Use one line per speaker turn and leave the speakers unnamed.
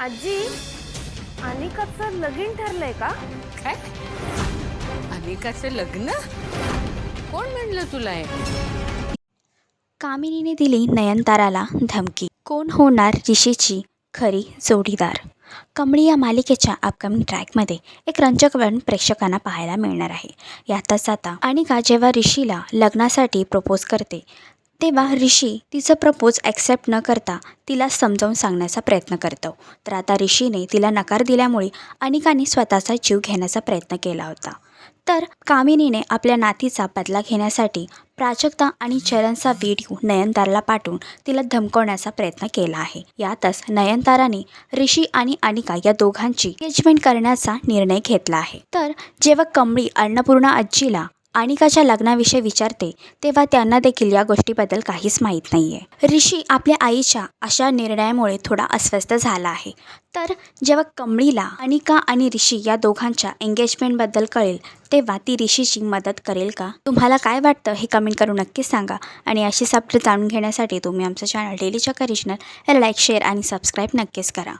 आजी, अनिकाचं लगीन ठरलंय का?
काय? अनिकाचं लग्न? कोण म्हणलं तुला हे?
कामिनीने दिली नयनताराला धमकी. कोण होणार ऋषीची खरी जोडीदार? कमळी या मालिकेच्या अपकमिंग ट्रॅकमध्ये एक रंजक वळण प्रेक्षकांना पाहायला मिळणार आहे. यातच आता अनिका जेव्हा ऋषीला लग्नासाठी प्रपोज करते तेव्हा ऋषी तिचं प्रपोज ॲक्सेप्ट न करता तिला समजावून सांगण्याचा प्रयत्न करतो. तर आता ऋषीने तिला नकार दिल्यामुळे अनिकाने स्वतःचा जीव घेण्याचा प्रयत्न केला होता. तर कामिनीने आपल्या नातीचा बदला घेण्यासाठी प्राजक्ता आणि चरणचा व्हिडिओ नयनताराला पाठवून तिला धमकवण्याचा प्रयत्न केला आहे. यातच नयनताराने ऋषी आणि अनिका या दोघांची एंगेजमेंट करण्याचा निर्णय घेतला आहे. तर जेव्हा कमळी अन्नपूर्णा आजीला अनिकाच्या लग्नाविषयी विचारते तेव्हा त्यांना देखील या गोष्टीबद्दल काहीच माहीत नाही आहे. ऋषी आपल्या आईच्या अशा निर्णयामुळे थोडा अस्वस्थ झाला आहे. तर जेव्हा कमळीला अनिका आणि ऋषी या दोघांच्या एंगेजमेंटबद्दल कळेल तेव्हा ती ऋषीची मदत करेल का? तुम्हाला काय वाटतं हे कमेंट करून नक्कीच सांगा. आणि अशीच अपडेट जाणून घेण्यासाठी तुम्ही आमचं चॅनल डेली चक्कर रिजनल याला लाईक, शेअर आणि सबस्क्राईब नक्कीच करा.